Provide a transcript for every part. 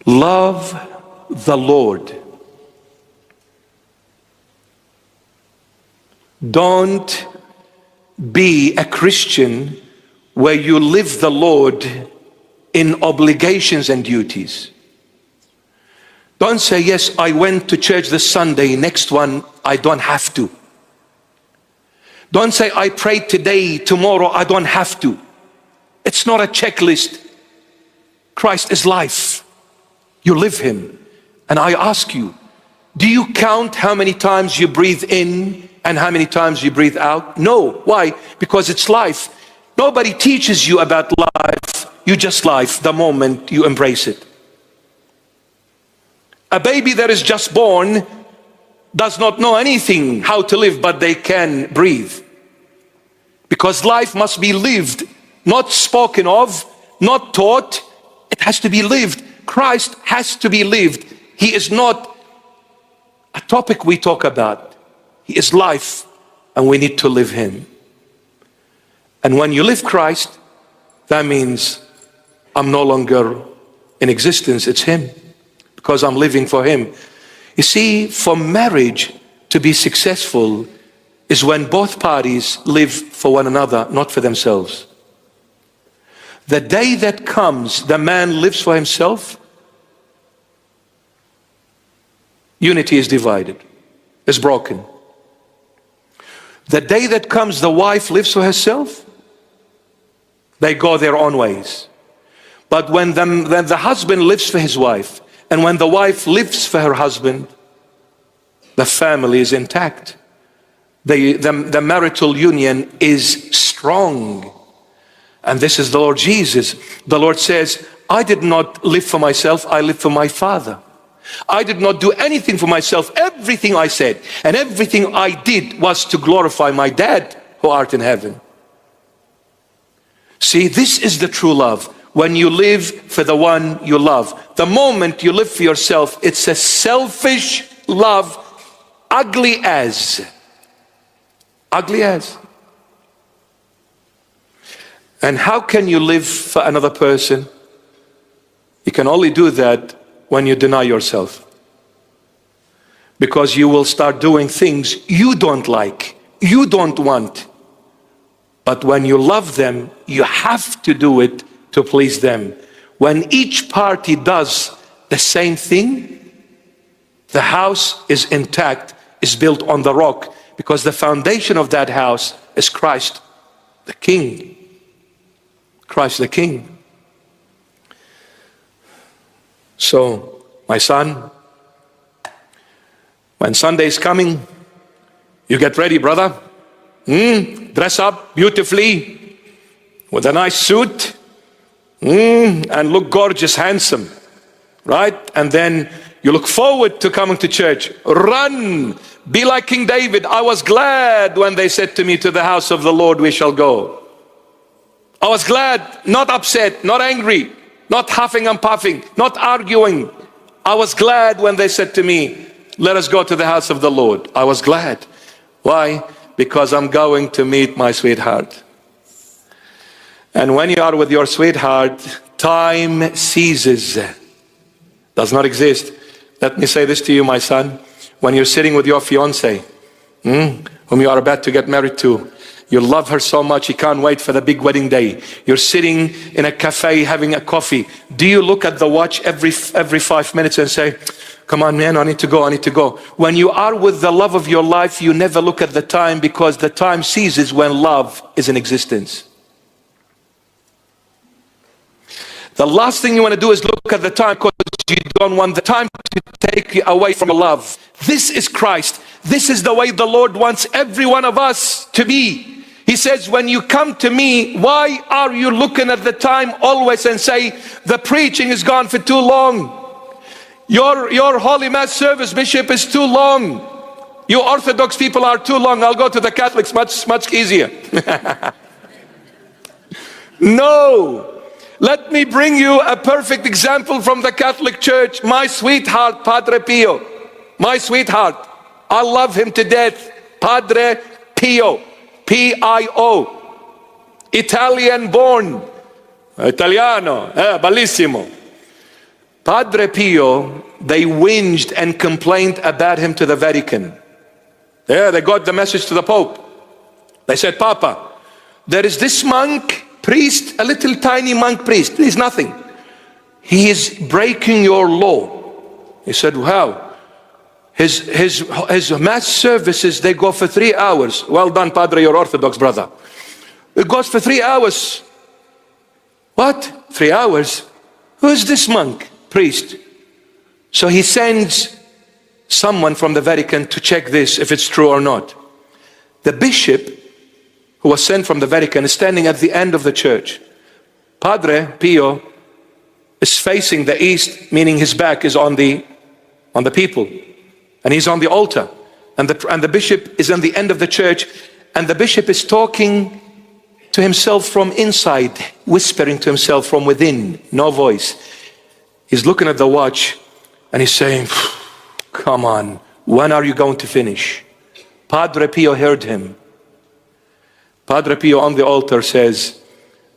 Love the Lord. Don't be a Christian where you live the Lord in obligations and duties. Don't say, yes, I went to church this Sunday, next one I don't have to. Don't say, I prayed today, tomorrow I don't have to. It's not a checklist. Christ is life. You live him. And I ask you, do you count how many times you breathe in and how many times you breathe out? No. Why? Because it's life. Nobody teaches you about life. You just life the moment you embrace it. A baby that is just born does not know anything how to live, but they can breathe. Because life must be lived, not spoken of, not taught. It has to be lived. Christ has to be lived. He is not a topic we talk about. He is life, and we need to live him. And when you live Christ, that means I'm no longer in existence, it's him, because I'm living for him. You see, for marriage to be successful is when both parties live for one another, not for themselves. The day that comes, the man lives for himself, unity is divided, is broken. The day that comes, the wife lives for herself, they go their own ways. But when the husband lives for his wife, and when the wife lives for her husband, the family is intact. The marital union is strong. And this is the Lord Jesus. The Lord says, I did not live for myself, I live for my Father. I did not do anything for myself. Everything I said and everything I did was to glorify my dad who art in heaven. See, this is the true love. When you live for the one you love. The moment you live for yourself, it's a selfish love, ugly as. Ugly as. And how can you live for another person? You can only do that when you deny yourself. Because you will start doing things you don't like, you don't want. But when you love them, you have to do it to please them. When each party does the same thing, the house is intact, is built on the rock, because the foundation of that house is Christ, the King. Christ the King. So, my son, when Sunday is coming, you get ready, brother. Dress up beautifully with a nice suit and look gorgeous, handsome, right? And then you look forward to coming to church. Run, be like King David. I was glad when they said to me, to the house of the Lord we shall go. I was glad, not upset, not angry, not huffing and puffing, not arguing. I was glad when they said to me, let us go to the house of the Lord. I was glad. Why? Because I'm going to meet my sweetheart. And when you are with your sweetheart, time ceases. Does not exist. Let me say this to you, my son. When you're sitting with your fiancée, whom you are about to get married to, you love her so much, you can't wait for the big wedding day. You're sitting in a cafe having a coffee. Do you look at the watch every 5 minutes and say, come on man, I need to go, I need to go. When you are with the love of your life, you never look at the time, because the time ceases when love is in existence. The last thing you want to do is look at the time, because you don't want the time to take you away from love. This is Christ. This is the way the Lord wants every one of us to be. He says, when you come to me, why are you looking at the time always and say, the preaching is gone for too long. Your Holy Mass service, Bishop, is too long. You Orthodox people are too long. I'll go to the Catholics, much easier. No. Let me bring you a perfect example from the Catholic Church. My sweetheart, Padre Pio. My sweetheart. I love him to death. Padre Pio. P-I-O. Italian born. Italiano. Bellissimo. Padre Pio, they whinged and complained about him to the Vatican. Yeah, they got the message to the Pope. They said, Papa, there is this monk, priest, a little tiny monk priest. He's nothing. He is breaking your law. He said, how? His mass services, they go for 3 hours. Well done, Padre, you're Orthodox, brother. It goes for 3 hours. What? 3 hours? Who is this monk, priest? So he sends someone from the Vatican to check this, if it's true or not. The bishop who was sent from the Vatican is standing at the end of the church. Padre Pio is facing the east, meaning his back is on the people. And he's on the altar. And the bishop is on the end of the church. And the bishop is talking to himself from inside, whispering to himself from within, no voice. He's looking at the watch and he's saying, come on, when are you going to finish? Padre Pio heard him. Padre Pio on the altar says,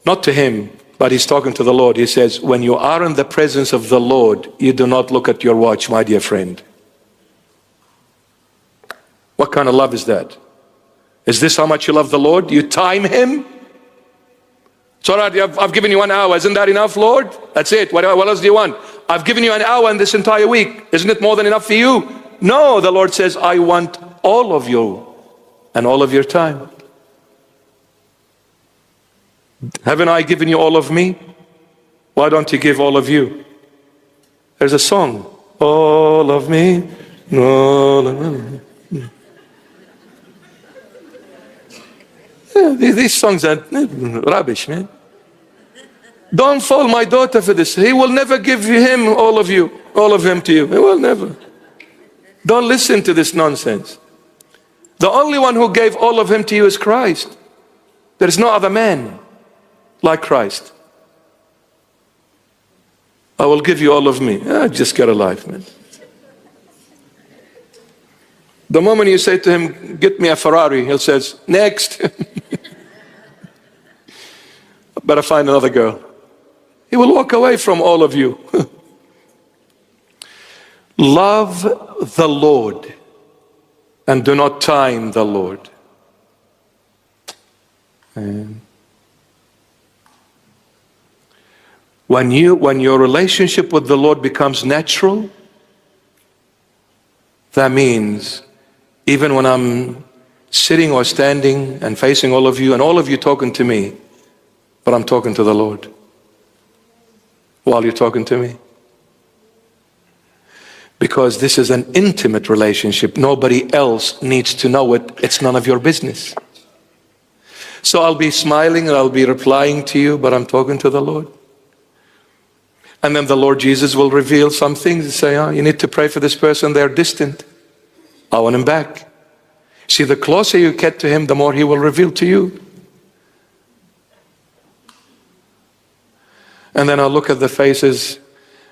not to him, but he's talking to the Lord. He says, when you are in the presence of the Lord, you do not look at your watch, my dear friend. What kind of love is that? Is this how much you love the Lord? You time him? It's all right, I've given you 1 hour. Isn't that enough, Lord? That's it. What else do you want? I've given you an hour in this entire week. Isn't it more than enough for you? No, the Lord says, I want all of you and all of your time. Haven't I given you all of me? Why don't you give all of you? There's a song. All of me. All of me. Yeah, these songs are rubbish, man. Don't fall my daughter for this. He will never give him all of you, all of him to you. He will never. Don't listen to this nonsense. The only one who gave all of him to you is Christ. There is no other man like Christ. I will give you all of me. Just get a life, man. The moment you say to him, get me a Ferrari, he says, next. Better find another girl. He will walk away from all of you. Love the Lord and do not time the Lord. And when your relationship with the Lord becomes natural, that means even when I'm sitting or standing and facing all of you and all of you talking to me, but I'm talking to the Lord while you're talking to me. Because this is an intimate relationship. Nobody else needs to know it. It's none of your business. So I'll be smiling and I'll be replying to you, but I'm talking to the Lord. And then the Lord Jesus will reveal some things and say, you need to pray for this person, they're distant. I want him back. See, the closer you get to him, the more he will reveal to you. And then I'll look at the faces,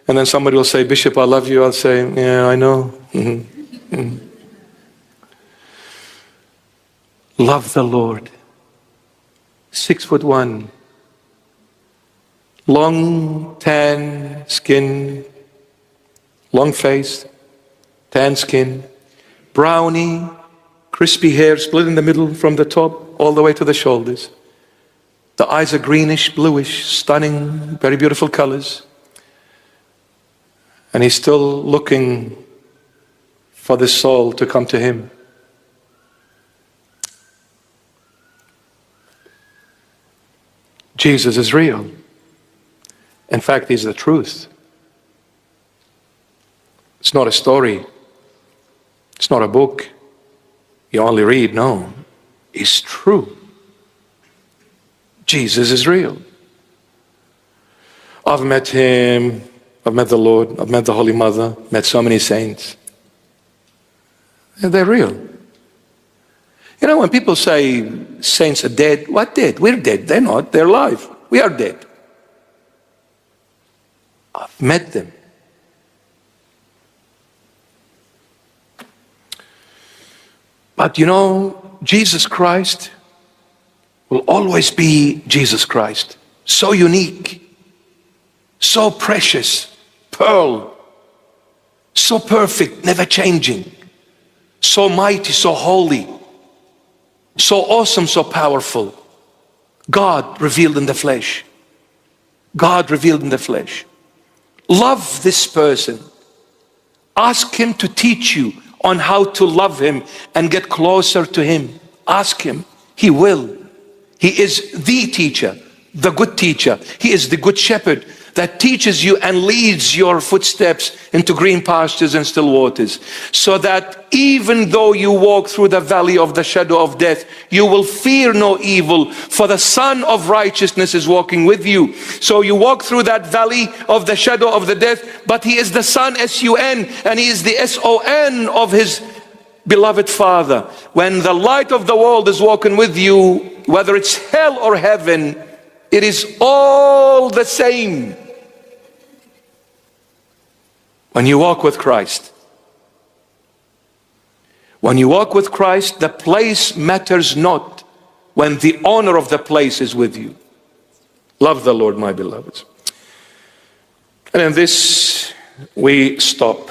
and then somebody will say, Bishop, I love you. I'll say, yeah, I know. Mm-hmm. Mm-hmm. Love the Lord. 6'1", long tan skin, long face, tan skin, brownie, crispy hair split in the middle from the top all the way to the shoulders. The eyes are greenish, bluish, stunning, very beautiful colors. And he's still looking for this soul to come to him. Jesus is real. In fact, he's the truth. It's not a story. It's not a book you only read. No, it's true. Jesus is real. I've met him, I've met the Lord, I've met the Holy Mother, met so many saints. And they're real. You know, when people say saints are dead, what dead? We're dead. They're not. They're alive. We are dead. I've met them. But you know, Jesus Christ will always be Jesus Christ. So unique, so precious, pearl, so perfect, never changing, so mighty, so holy, so awesome, so powerful. God revealed in the flesh. God revealed in the flesh. Love this person. Ask him to teach you on how to love him and get closer to him. Ask him. He will. He is the teacher, the good teacher. He is the good shepherd that teaches you and leads your footsteps into green pastures and still waters, so that even though you walk through the valley of the shadow of death, you will fear no evil, for the Son of righteousness is walking with you. So you walk through that valley of the shadow of the death, but he is the Son, S-U-N, and he is the S-O-N of his beloved Father. When the light of the world is walking with you, whether it's hell or heaven, it is all the same. When you walk with Christ, the place matters not when the owner of the place is with you. Love the Lord, my beloveds. And in this we stop.